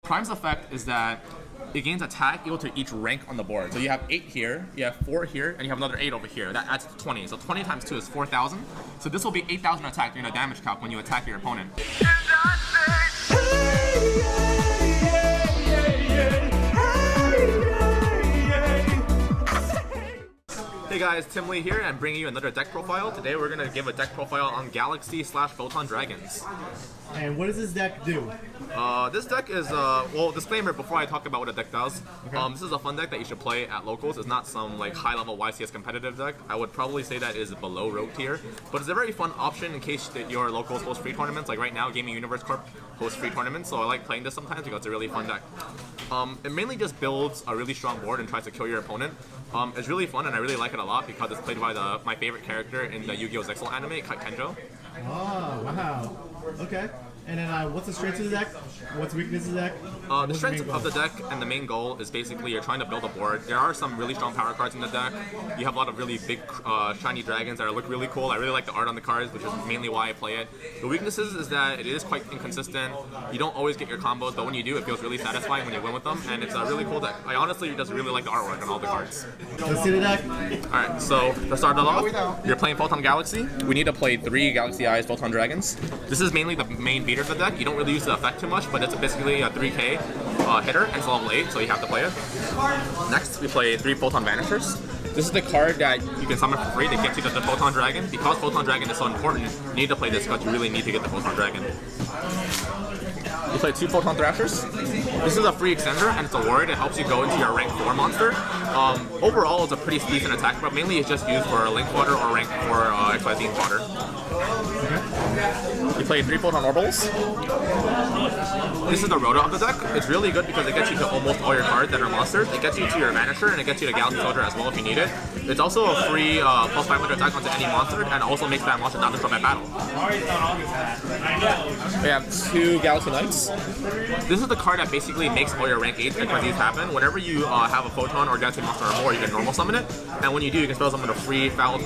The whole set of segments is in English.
Prime's effect is that it gains attack equal to each rank on the board. So you have 8 here, you have 4 here, and you have another 8 over here. That adds to 20. So 20 times 2 is 4,000. So this will be 8,000 attack during a damage calc when you attack your opponent. Hey guys, Tim Lee here, and I'm bringing you another deck profile. Today we're going to give a deck profile on Galaxy/Photon Dragons. And what does this deck do? This deck is, well, disclaimer before I talk about what a deck does. Okay. This is a fun deck that you should play at locals. It's not some like high-level YCS competitive deck. I would probably say that is below rogue tier, but it's a very fun option in case that your locals host free tournaments. Like right now, Gaming Universe Corp hosts free tournaments, so I like playing this sometimes because it's a really fun deck. It mainly just builds a really strong board and tries to kill your opponent. It's really fun, and I really like it a lot because it's played by my favorite character in the Yu-Gi-Oh! Zexal anime, Kite Kenjo. Oh, wow. Okay. And then what's the strength of the deck? What's the weakness of the deck? The strength of the deck and the main goal is basically you're trying to build a board. There are some really strong power cards in the deck. You have a lot of really big shiny dragons that look really cool. I really like the art on the cards, which is mainly why I play it. The weaknesses is that it is quite inconsistent. You don't always get your combos, but when you do, it feels really satisfying when you win with them, and it's a really cool deck. I honestly just really like the artwork on all the cards. Let's see the deck. Alright, so to start it off, you're playing Photon Galaxy. We need to play 3 Galaxy Eyes Photon Dragons. This is mainly the main beater of the deck. You don't really use the effect too much, but it's basically a 3k hitter, and it's level 8, so you have to play it. Next, we play 3 Photon Vanishers. This is the card that you can summon for free that gets you to the Photon Dragon. Because Photon Dragon is so important, you need to play this because you really need to get the Photon Dragon. You play 2 Photon Thrashers. This is a free extender, and it's a ward. It helps you go into your rank 4 monster. Overall, it's a pretty decent attack, but mainly it's just used for link fodder or rank 4 XYZ fodder. You play 3 Photon Orbals. This is the Rhoda of the deck. It's really good because it gets you to almost all your cards that are monsters. It gets you to your Vanisher, and it gets you to Galaxy Soldier as well if you need it. It's also a free plus 500 attack onto any monster, and also makes that monster not destroyed by battle. We have 2 Galaxy Knights. This is the card that basically makes all your rank 8 XYZs happen. Whenever you have a Photon or Galaxy monster or more, you can normal summon it, and when you do, you can spell summon a free Photon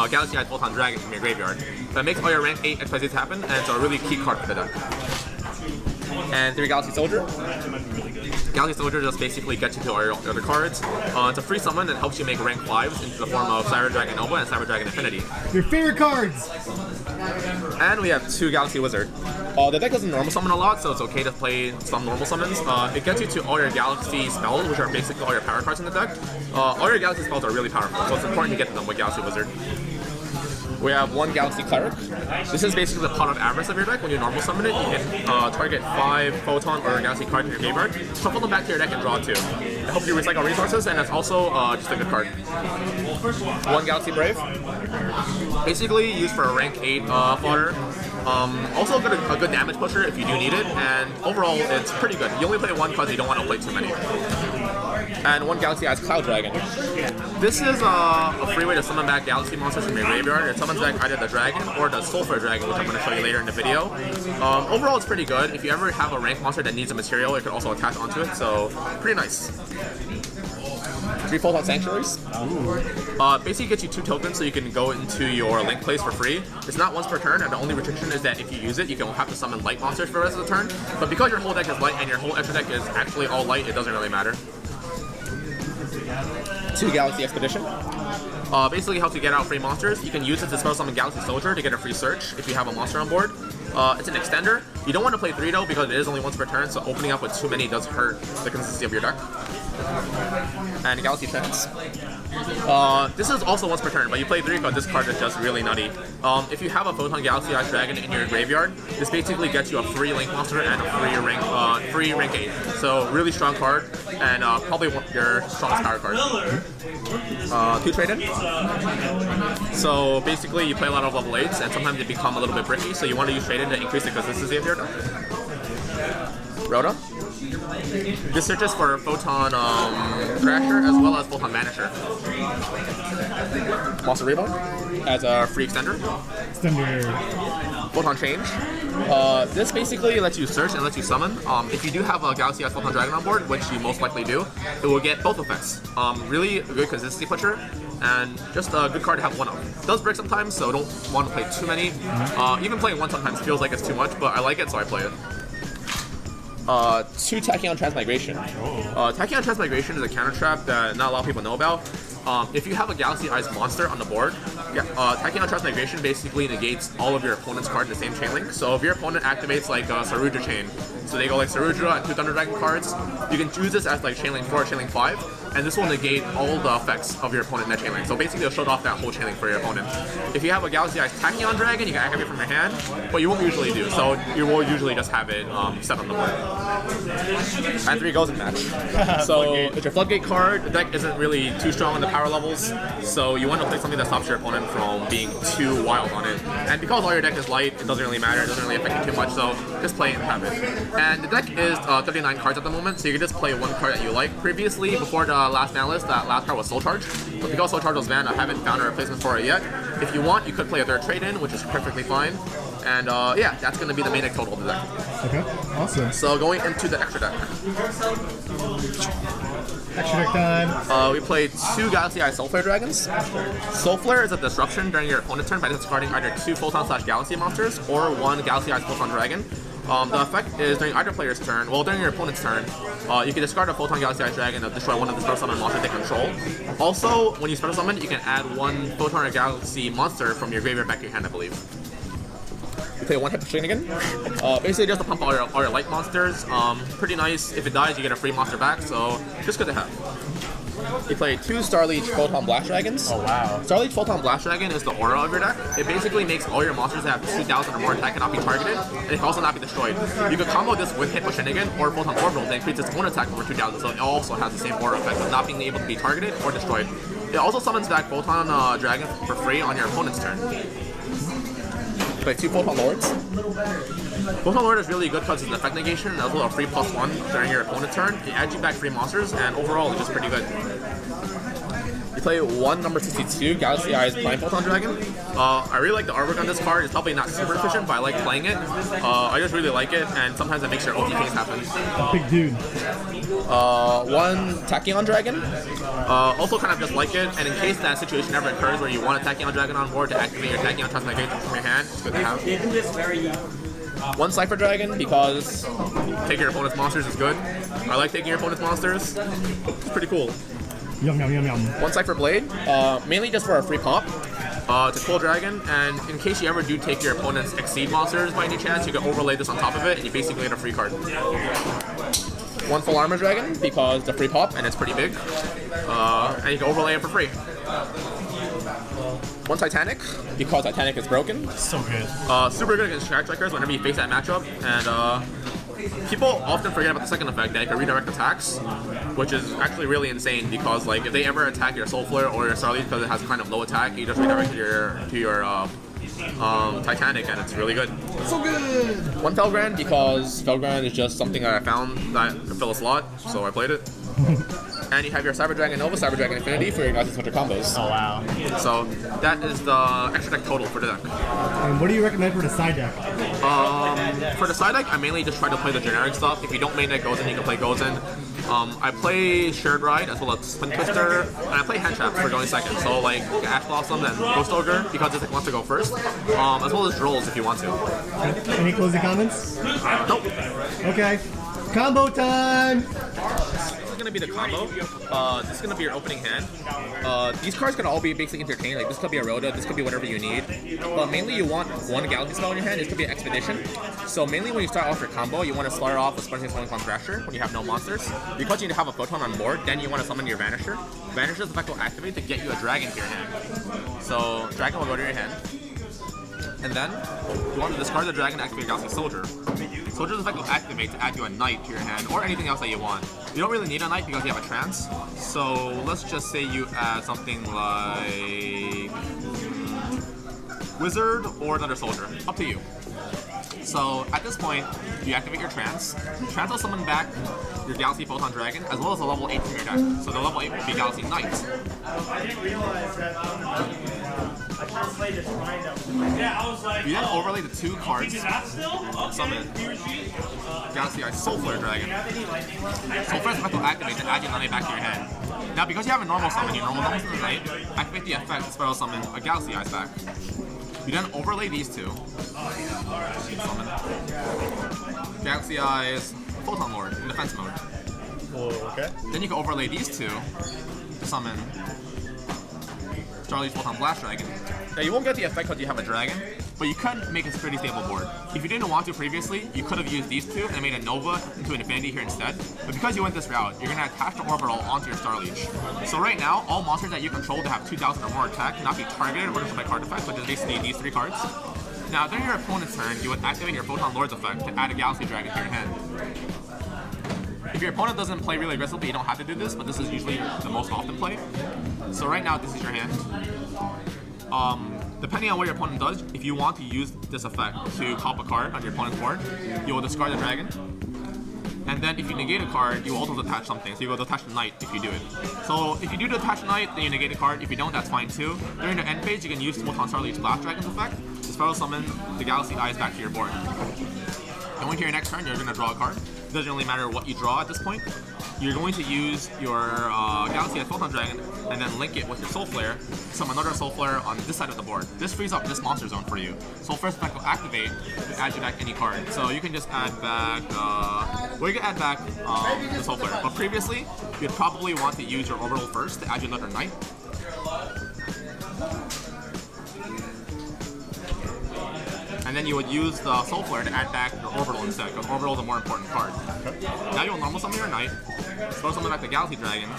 Galaxy Eyes Photon Dragon from your graveyard. That makes all your rank 8 XYZs happen, and it's a really key card for the deck. And 3 Galaxy Soldier. Galaxy Soldier just basically gets you to all your other cards. It's a free summon that helps you make rank 5s into the form of Cyber Dragon Nova and Cyber Dragon Infinity. Your favorite cards! And we have 2 Galaxy Wizard. The deck doesn't normal summon a lot, so it's okay to play some normal summons. It gets you to all your Galaxy spells, which are basically all your power cards in the deck. All your Galaxy spells are really powerful, so it's important to get to them with Galaxy Wizard. We have 1 Galaxy Cleric. This is basically the pot of avarice of your deck. When you normal summon it, you can target 5 Photon or Galaxy cards in your graveyard, shuffle them back to your deck and draw 2. It helps you recycle resources, and it's also just a good card. 1 Galaxy Brave. Basically used for a rank 8 fodder. Also a good damage pusher if you do need it, and overall it's pretty good. You only play 1 because you don't want to play too many. And 1 Galaxy Eyes Cloud Dragon. This is a free way to summon back Galaxy monsters from your graveyard. It summons back either the Dragon or the Sulfur Dragon, which I'm going to show you later in the video. Overall, it's pretty good. If you ever have a rank monster that needs a material, it could also attach onto it, so pretty nice. 3 Photon Sanctuaries. Basically gets you 2 tokens so you can go into your link place for free. It's not once per turn, and the only restriction is that if you use it, you can have to summon light monsters for the rest of the turn. But because your whole deck is light and your whole extra deck is actually all light, it doesn't really matter. 2 Galaxy Expedition. Basically helps you get out free monsters. You can use it to spell summon Galaxy Soldier to get a free search if you have a monster on board. It's an extender. You don't want to play 3 though because it is only once per turn, so opening up with too many does hurt the consistency of your deck. And Galaxy Trance. This is also once per turn, but you play 3 because this card is just really nutty. If you have a Photon Galaxy Eyes Dragon in your graveyard, this basically gets you a free Link monster and a free rank 8. So really strong card, and probably your strongest power card. 2 trade-in. So basically you play a lot of level 8s, and sometimes they become a little bit bricky, so you want to use trade-in to increase the consistency of your deck. Rhoda. This searches for Photon Thrasher as well as Photon Vanisher. Monster Reborn as a free extender. Photon Change. This basically lets you search and lets you summon. If you do have a Galaxy Eyes Photon Dragon on board, which you most likely do, it will get both effects. Really a good consistency pusher, and just a good card to have one of. It does break sometimes, so don't want to play too many. Even playing one sometimes feels like it's too much, but I like it, so I play it. 2 Tachyon Transmigration. Tachyon Transmigration is a counter trap that not a lot of people know about. If you have a Galaxy Eyes monster on the board, Tachyon Transmigration basically negates all of your opponent's cards in the same chain link. So if your opponent activates like Sarudra chain, so they go like Sarudra and 2 Thunder Dragon cards, you can choose this as like chain link 4 or chain link 5, and this will negate all the effects of your opponent in that chain link. So basically it'll shut off that whole chain link for your opponent. If you have a Galaxy Eyes Tachyon Dragon, you can activate it from your hand, but you won't usually do, so you will usually just have it set on the board. And 3 goes in match. So it's your Floodgate card. The deck isn't really too strong on the power levels, so you want to play something that stops your opponent from being too wild on it. And because all your deck is light, it doesn't really matter, it doesn't really affect you too much, so just play it and have it. And the deck is 39 cards at the moment, so you can just play one card that you like. Previously, before the last ban list, that last card was Soul Charge, but because Soul Charge was banned, I haven't found a replacement for it yet. If you want, you could play a third trade-in, which is perfectly fine. And yeah, that's going to be the main deck total of the deck. Okay, awesome. So going into the extra deck. Extra deck time. We played 2 Galaxy Eye Soul Flare Dragons. Soul Flare is a disruption during your opponent's turn by discarding either 2 Photon/Galaxy monsters or 1 Galaxy Eye Photon Dragon. The effect is during either player's turn, well during your opponent's turn, you can discard a Photon Galaxy Eye Dragon to destroy one of the special summon monsters they control. Also, when you special summon, you can add 1 Photon or Galaxy monster from your graveyard back to your hand, I believe. You play 1 hit Shenanigan. Basically just to pump all your light monsters. Pretty nice. If it dies, you get a free monster back, so just good to have. You play 2 Starleech Photon Blast Dragons. Oh wow. Starleech Photon Blast Dragon is the aura of your deck. It basically makes all your monsters that have 2,000 or more attack cannot be targeted, and it can also not be destroyed. You could combo this with Hit Shenanigan or Photon Orbital that increases its own attack over 2,000, so it also has the same aura effect of not being able to be targeted or destroyed. It also summons back Photon Dragon for free on your opponent's turn. Play 2 Photon Lords. Photon Lord is really good because it's an effect negation and as well a free +1 during your opponent's turn. It adds you back 3 monsters, and overall it's just pretty good. You play 1 number 62 Galaxy Eyes Blind Photon Dragon. I really like the artwork on this card. It's probably not super efficient, but I like playing it. I just really like it, and sometimes it makes your OTKs happen. Big dude. 1 Tachyon Dragon. Also kind of just like it, and in case that situation ever occurs where you want a Tachyon Dragon on board to activate your Tachyon Transmigration from your hand, it's good to have. 1 Cypher Dragon, because taking your opponent's monsters is good. I like taking your opponent's monsters. It's pretty cool. Yum yum yum yum. 1 Cypher Blade, mainly just for a free pop. It's a cool dragon, and in case you ever do take your opponent's Exceed monsters by any chance, you can overlay this on top of it, and you basically get a free card. 1 Full Armor Dragon, because the free pop, and it's pretty big. And you can overlay it for free. 1 Titanic, because Titanic is broken. So good. Super good against Track Strikers whenever you face that matchup, and people often forget about the second effect that you can redirect attacks, which is actually really insane because like if they ever attack your Soul Flare or your Starleech because it has kind of low attack, you just redirect to your Titanic, and it's really good. So good! 1 Felgrand, because Felgrand is just something that I found that could fill a slot, so I played it. And you have your Cyber Dragon Nova, Cyber Dragon Infinity for your guys' Hunter combos. Oh wow. So that is the extra deck total for the deck. And what do you recommend for the side deck? For the side deck, I mainly just try to play the generic stuff. If you don't main deck Gozen, you can play Gozen. I play Shared Ride as well as Spin Twister, and I play Hand Traps for going second. So like Ash Blossom and Ghost Ogre because this deck wants to go first, as well as Drolls if you want to. Any closing comments? Nope. Okay. Combo time! This is going to be the combo. This is going to be your opening hand. These cards can all be basically interchanged. Like this could be a Rhoda, this could be whatever you need. But mainly you want 1 Galaxy spell in your hand. This could be an Expedition. So mainly when you start off your combo, you want to start off with Spontaneous Falling Thrasher when you have no monsters. Because you need to have a Photon on board, then you want to summon your Vanisher. Vanisher's effect will activate to get you a Dragon to your hand. So Dragon will go to your hand. And then you want to discard the Dragon to activate your Galaxy Soldier. Soldier's effect will activate to add you a Knight to your hand, or anything else that you want. You don't really need a Knight because you have a Trance, so let's just say you add something like Wizard or another Soldier. Up to you. So at this point, you activate your Trance. Trance will summon back your Galaxy Photon Dragon, as well as a level 8 from your deck. So the level 8 will be Galaxy Knight. I didn't realize that I translated Yeah, I was like, you then overlay the 2 cards. Summon Galaxy Eye Soul Flare Dragon. Soul Flare's effect will activate to add your Knight back to your hand. Now, because you have a normal summon, your normal summon the Knight, activate the effect to spell summon a Galaxy Eyes back. You then overlay these 2. Summon Galaxy Eyes Photon Lord in defense mode. Oh, okay. Then you can overlay these two to summon Charlie's Photon Blast Dragon. Now you won't get the effect because you have a dragon, but you could make a pretty stable board. If you didn't want to previously, you could have used these two and made a Nova into an Infinity here instead. But because you went this route, you're going to attach the Orbital onto your Star Leech. So right now, all monsters that you control that have 2,000 or more attack cannot be targeted or destroyed by card effects, which is basically these 3 cards. Now during your opponent's turn, you would activate your Photon Lord's effect to add a Galaxy Dragon to your hand. If your opponent doesn't play really aggressively, you don't have to do this, but this is usually the most often played. So right now, this is your hand. Depending on what your opponent does, if you want to use this effect to pop a card on your opponent's board, you will discard the dragon. And then if you negate a card, you will also detach something. So you will detach the knight if you do it. So if you do detach the knight, then you negate a card. If you don't, that's fine too. During the end phase, you can use Photon Star Leech Blast Dragon's effect to spell summon the Galaxy Eyes back to your board. Going to your next turn, you're going to draw a card. It doesn't really matter what you draw at this point. You're going to use your Galaxy Eyes Photon Dragon and then link it with your Soul Flare, summon another Soul Flare on this side of the board. This frees up this monster zone for you. Soul Flare's effect will activate to add you back any card. So you can just add back, you can add back the Soul Flare. But previously, you'd probably want to use your Orbital first to add you another Knight. And then you would use the Soul Flare to add back your Orbital instead, because Orbital is a more important card. Now you'll normal summon your Knight, throw summon back the Galaxy Dragon,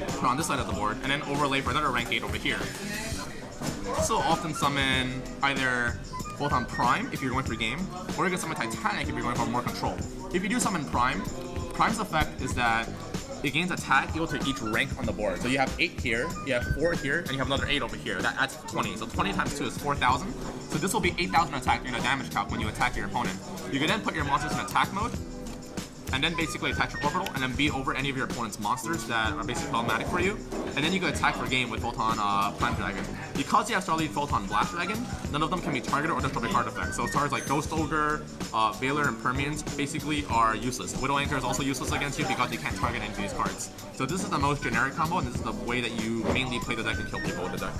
put on this side of the board, and then overlay for another rank 8 over here. This will often summon either Photon Prime if you're going for game, or you can summon Titanic if you're going for more control. If you do summon Prime, Prime's effect is that it gains attack equal to each rank on the board. So you have 8 here, you have 4 here, and you have another 8 over here. That adds 20. So 20 times 2 is 4,000. So this will be 8,000 attack during the damage calc when you attack your opponent. You can then put your monsters in attack mode, and then basically attach your Orbital, and then beat over any of your opponent's monsters that are basically problematic for you. And then you can attack for game with Photon Prime Dragon. Because you have Starlead Photon Blast Dragon, none of them can be targeted or destroyed by card effects. So stars like Ghost Ogre, Valor, and Permians basically are useless. Widow Anchor is also useless against you because you can't target any of these cards. So this is the most generic combo, and this is the way that you mainly play the deck and kill people with the deck.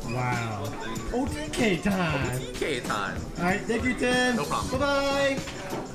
Wow. OTK time. OTK time. Alright, thank you, Tim. No problem. Bye-bye.